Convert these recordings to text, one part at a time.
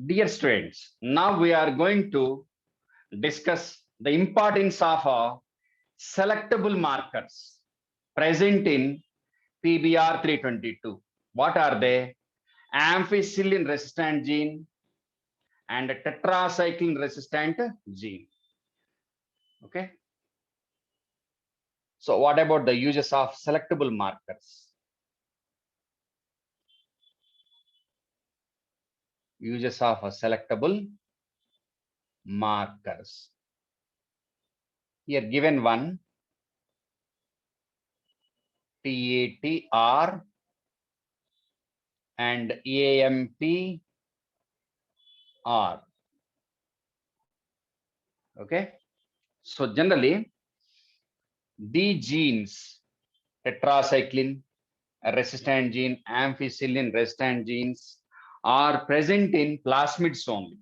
Dear students, now we are going to discuss the importance of selectable markers present in PBR 322. What are they? Ampicillin resistant gene and tetracycline resistant gene. Okay. So what about the uses of selectable markers? Uses of selectable markers. Here given one, TATR and AMPR. Okay. So generally, the genes, tetracycline resistant gene, ampicillin resistant genes are present in plasmids only.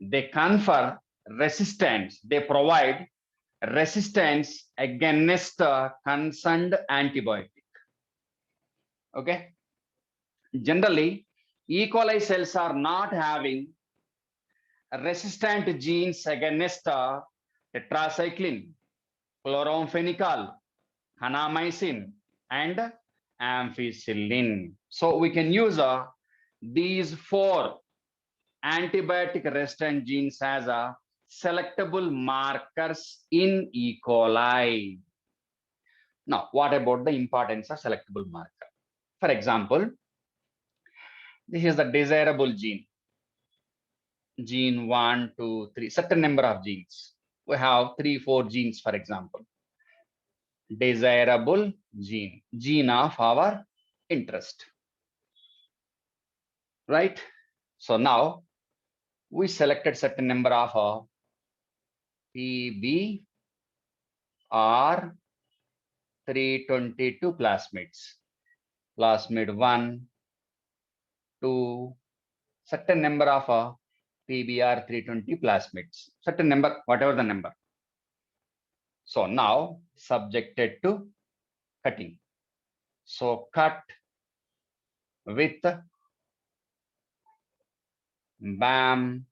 They confer resistance, they provide resistance against the concerned antibiotic. Okay. Generally, E. coli cells are not having resistant genes against tetracycline, chloramphenicol, kanamycin, and ampicillin. So we can use these four antibiotic resistant genes as selectable markers in E. coli. Now, what about the importance of selectable marker? For example, this is the desirable gene. Gene 1, 2, 3, certain number of genes. We have 3, 4 genes, for example. Desirable gene of our interest. Right? So now we selected certain number of PBR 322 plasmids. Plasmid 1, 2, certain number of PBR 320 plasmids. Certain number, whatever the number. So now subjected to cutting. So cut with BAM1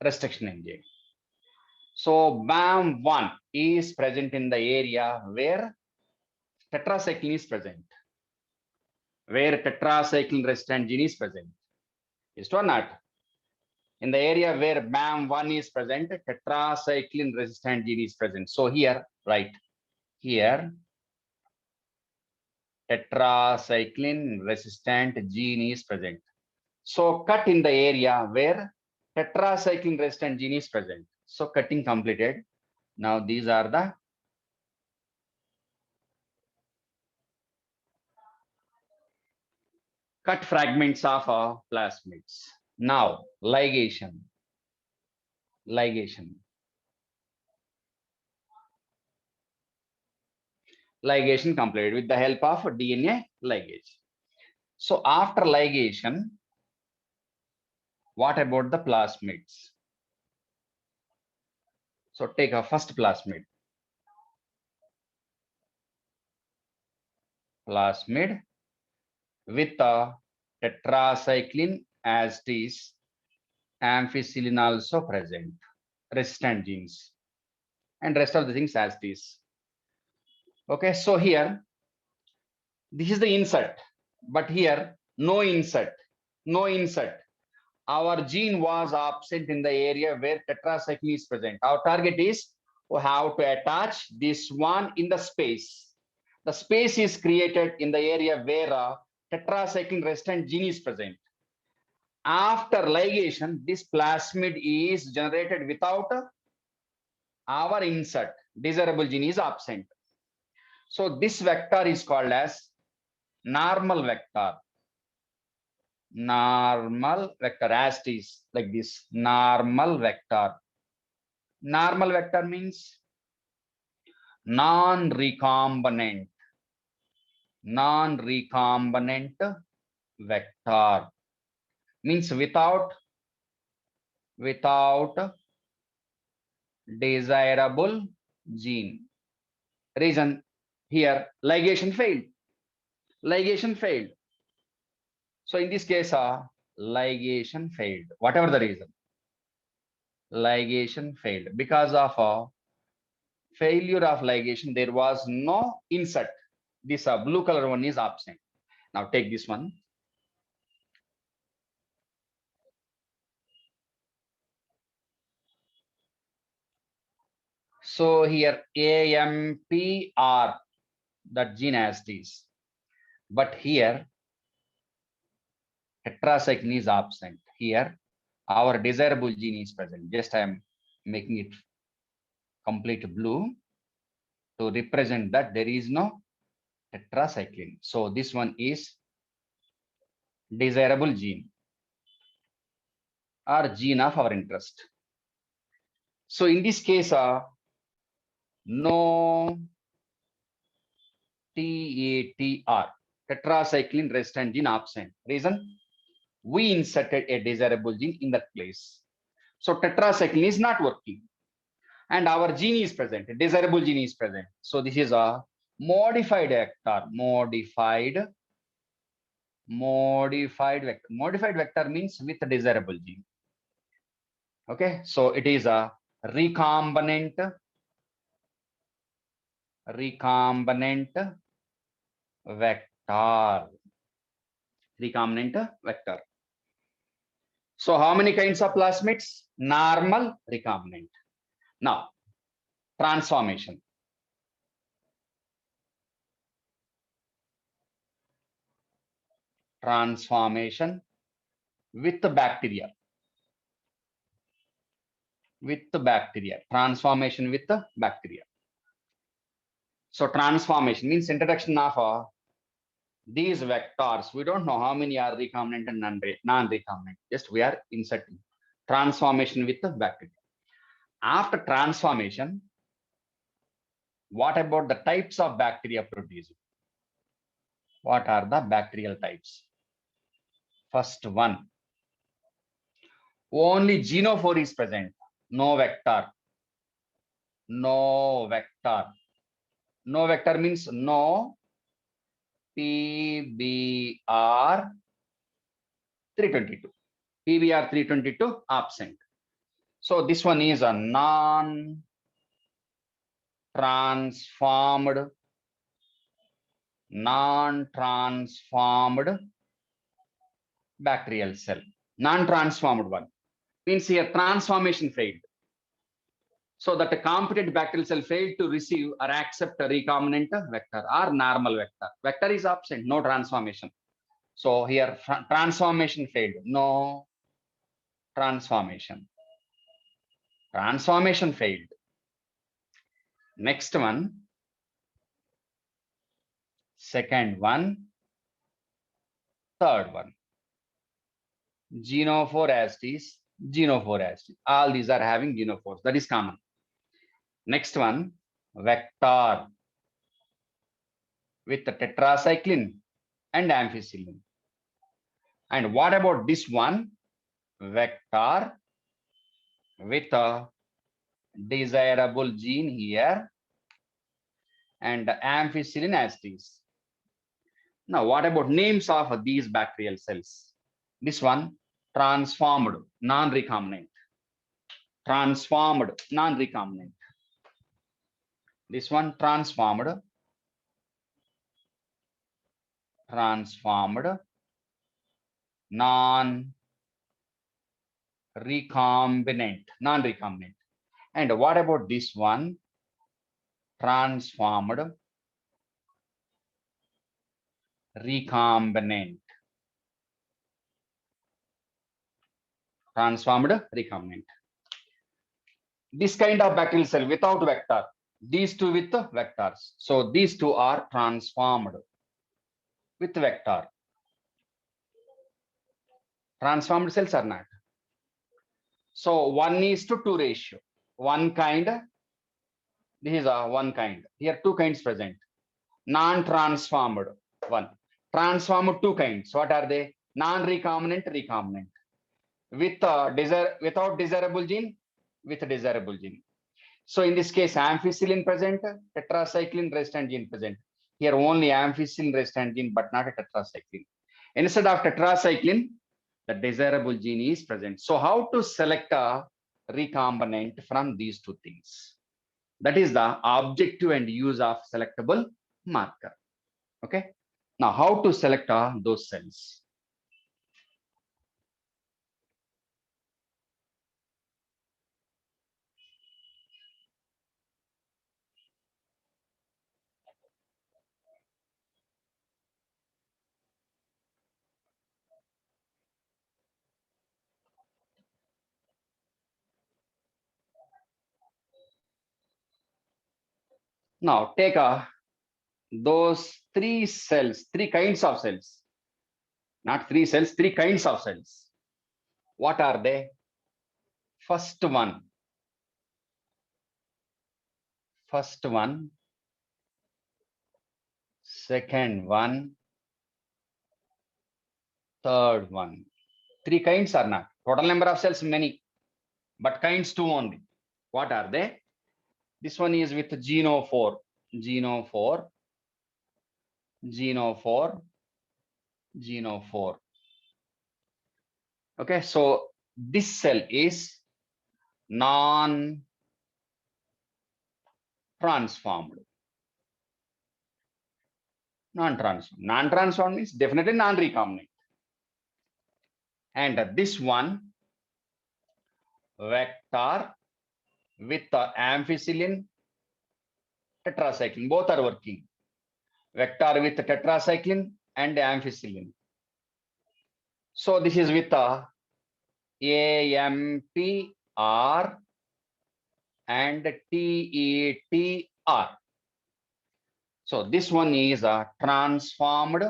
restriction enzyme. So BAM1 is present in the area where tetracycline is present, where tetracycline resistant gene is present. Is it or not? In the area where BAM1 is present, tetracycline resistant gene is present. So here, right here, tetracycline resistant gene is present. So cut in the area where tetracycline resistant gene is present. So cutting completed. Now these are the cut fragments of plasmids. Now ligation. Ligation completed with the help of DNA ligase. So after ligation, what about the plasmids? So take a first plasmid. Plasmid with a tetracycline as it is, ampicillin also present, resistant genes, and rest of the things as it is. Okay, so here, this is the insert, but here, no insert, no insert. Our gene was absent in the area where tetracycline is present. Our target is we have to attach this one in the space. The space is created in the area where tetracycline resistant gene is present. After ligation, this plasmid is generated without our insert. Desirable gene is absent. So this vector is called as normal vector. Normal vector, as it is like this. Normal vector. Normal vector means non-recombinant. Non-recombinant vector means without desirable gene. Reason here, ligation failed. Ligation failed. So in this case, ligation failed. Whatever the reason, ligation failed. Because of a failure of ligation, there was no insert. This blue color one is absent. Now take this one. So here AMPR, that gene has this, but here tetracycline is absent. Here our desirable gene is present. Just I am making it complete blue to represent that there is no tetracycline. So this one is desirable gene or gene of our interest. So in this case, no TATR, tetracycline resistant gene absent. Reason? We inserted a desirable gene in that place. So tetracycline is not working. And our gene is present, a desirable gene is present. So this is a modified vector, modified vector. Modified vector means with a desirable gene. Okay, so it is a recombinant vector. Recombinant vector. So how many kinds of plasmids? Normal, recombinant. Now, transformation. Transformation with the bacteria. Transformation with the bacteria. So transformation means introduction of these vectors. We don't know how many are recombinant and non-recombinant. Just we are inserting transformation with the bacteria. After transformation, what about the types of bacteria produced? What are the bacterial types? First one, only genophore is present, no vector. No vector. No vector means no PBR 322. PBR 322 absent. So this one is a non-transformed bacterial cell. Non-transformed one means here transformation failed. So that a competent bacterial cell failed to receive or accept a recombinant vector or normal vector. Vector is absent, no transformation. So here transformation failed, no transformation. Transformation failed. Next one, second one, third one. Genophore as this, genophore as this. All these are having genophores. That is common. Next one, vector with the tetracycline and ampicillin. And what about this one? Vector with a desirable gene here and ampicillin as this. Now, what about names of these bacterial cells? This one, transformed, non-recombinant. Transformed, non-recombinant. This one, transformed, non-recombinant. And what about this one? Transformed, recombinant. Transformed, recombinant. This kind of bacterial cell without vector. These two with the vectors. So these two are transformed with vector. Transformed cells are not. So 1:2 ratio. One kind. This is a one kind. Here two kinds present. Non-transformed one. Transformed two kinds. What are they? Non-recombinant, recombinant. With without desirable gene, with desirable gene. So in this case, ampicillin present, tetracycline resistant gene present. Here only ampicillin resistant gene, but not a tetracycline. Instead of tetracycline, the desirable gene is present. So how to select a recombinant from these two things? That is the objective and use of selectable marker. Okay. Now, how to select those cells? Now, take those three cells, three kinds of cells, not three cells, three kinds of cells. What are they? First one, second one, third one. Three kinds are not. Total number of cells many, but kinds two only. What are they? This one is with genophore, genophore, genophore, genophore. Okay, so this cell is non-transformed. Non-transformed. Non-transformed means definitely non-recombinant. And this one, vector with ampicillin tetracycline, both are working. Vector with tetracycline and ampicillin. So this is with AMPR and TETR. So this one is transformed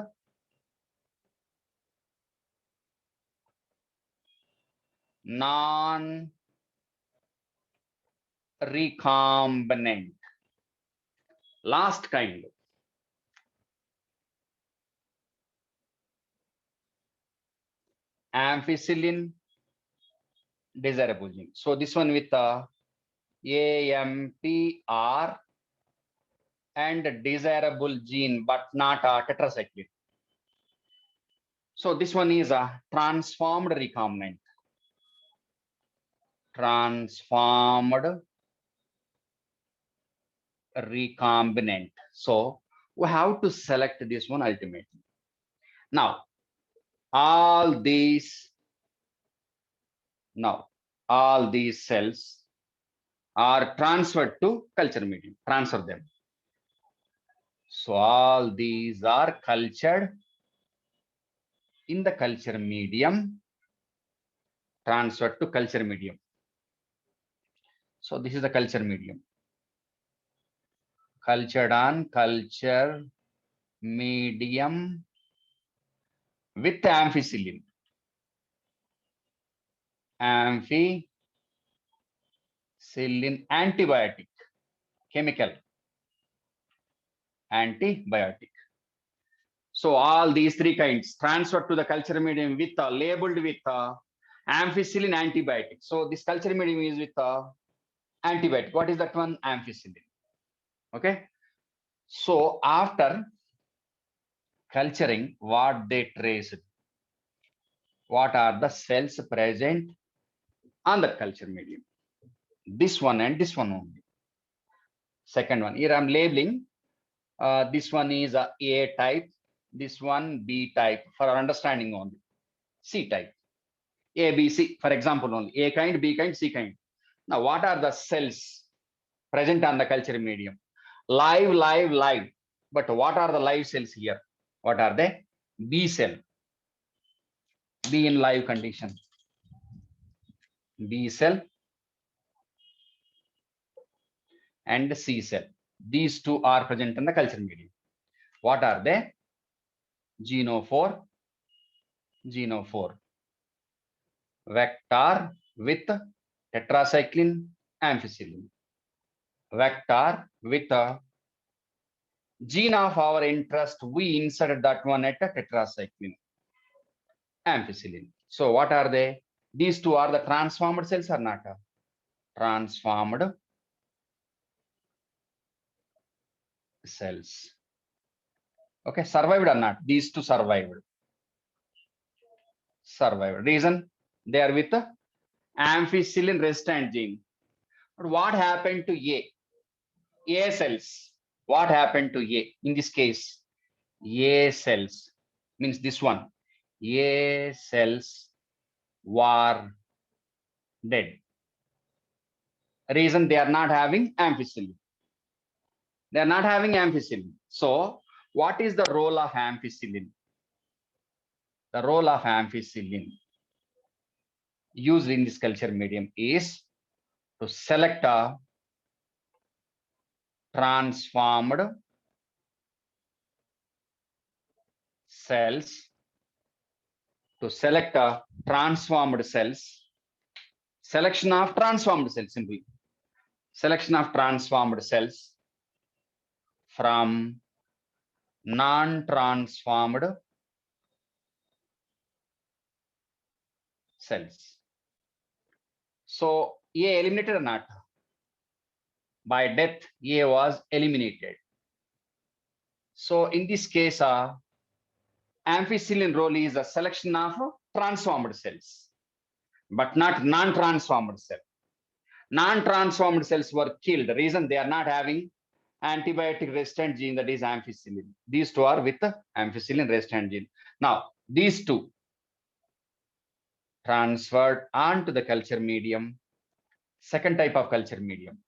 non-recombinant. Last kind. Ampicillin desirable gene. So this one with AMPR and desirable gene, but not tetracycline. So this one is a transformed recombinant. Transformed recombinant. So we have to select this one ultimately. Now, all these cells are transferred to culture medium. Transfer them. So all these are cultured in the culture medium, transferred to culture medium. So this is the culture medium. Cultured on culture medium with ampicillin. Ampicillin antibiotic, chemical antibiotic. So all these three kinds transferred to the culture medium with labeled with ampicillin antibiotic. So this culture medium is with antibiotic. What is that one? Ampicillin. Okay. So after culturing, what they traced? What are the cells present on the culture medium? This one and this one only. Second one. Here I'm labeling. This one is A type. This one B type for our understanding only. C type. A, B, C, for example only. A kind, B kind, C kind. Now, what are the cells present on the culture medium? Live, live, live. But what are the live cells here? What are they? B cell. B in live condition. B cell and C cell. These two are present in the culture medium. What are they? Genophore. Genophore. Vector with tetracycline ampicillin. Vector with a gene of our interest, we inserted that one at a tetracycline ampicillin. So what are they? These two are the transformed cells or not? Transformed cells. Okay, survived or not? These two survived. survived. Reason, they are with the amphisilin resistant gene. But what happened to A cells? What happened to A? In this case, A cells means this one. A cells were dead. Reason, they are not having amphisilin. They are not having amphisilin. So, what is the role of amphisilin? The role of amphisilin used in this culture medium is to select a transformed cells, to select a transformed cells, selection of transformed cells, simply selection of transformed cells from non-transformed cells. So A eliminated or not? By death, A was eliminated. So in this case, amphisilin role is a selection of transformed cells, but not non-transformed cells. Non-transformed cells were killed. The reason, they are not having antibiotic resistant gene, that is amphisilin. These two are with the amphisilin resistant gene. Now, these two transferred onto the culture medium. Second type of culture medium,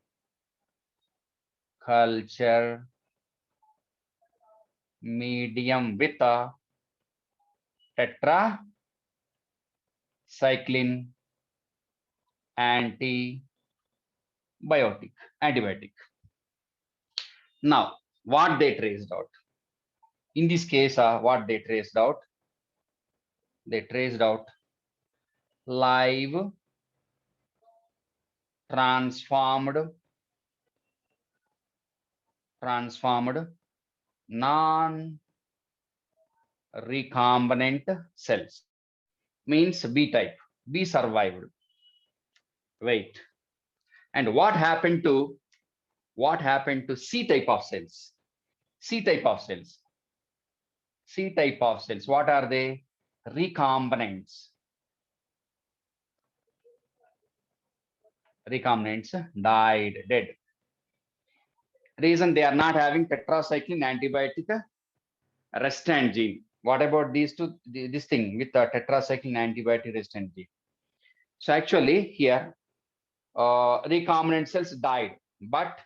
culture medium with a tetracycline antibiotic. Now, what they traced out? In this case, what they traced out? They traced out live transformed non-recombinant cells, means B type. B survived. Wait. And what happened to C type of cells? C type of cells. C type of cells. What are they? Recombinants. Recombinants died, dead. Reason, they are not having tetracycline antibiotic resistant gene. What about these two? This thing with the tetracycline antibiotic resistant gene. So actually here, recombinant cells died, but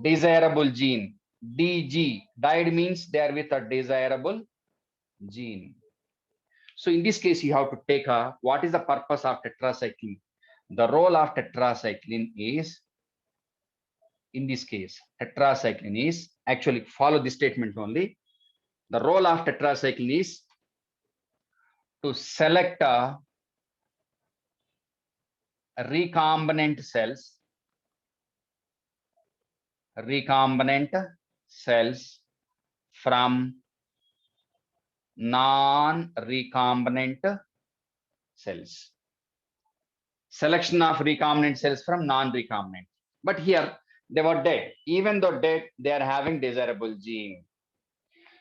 desirable gene, DG, died means they are with a desirable gene. So in this case, you have to take what is the purpose of tetracycline? The role of tetracycline is, in this case, tetracycline is, actually follow this statement only. The role of tetracycline is to select recombinant cells from non-recombinant cells. Selection of recombinant cells from non-recombinant. But here they were dead. Even though dead, they are having desirable gene.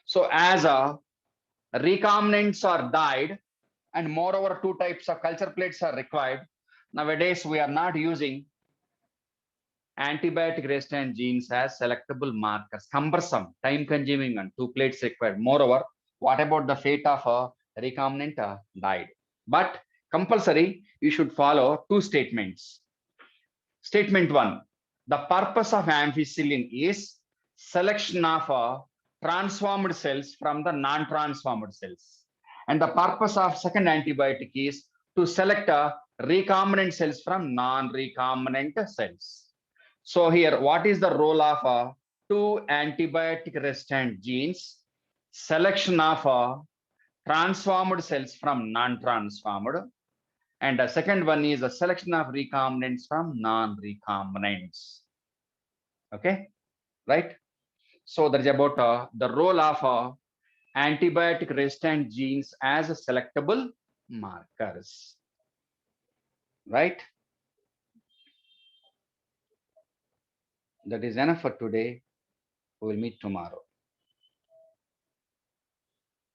So as recombinants are died, and moreover, two types of culture plates are required. Nowadays, we are not using antibiotic resistant genes as selectable markers. Cumbersome, time consuming, and two plates required. Moreover, what about the fate of a recombinant died? But compulsory, you should follow two statements. Statement one, the purpose of amphisilin is selection of transformed cells from the non-transformed cells. And the purpose of second antibiotic is to select recombinant cells from non-recombinant cells. So here, what is the role of two antibiotic resistant genes? Selection of transformed cells from non-transformed. And the second one is a selection of recombinants from non-recombinants. Okay, right? So that is about the role of antibiotic resistant genes as selectable markers, right? That is enough for today. We will meet tomorrow.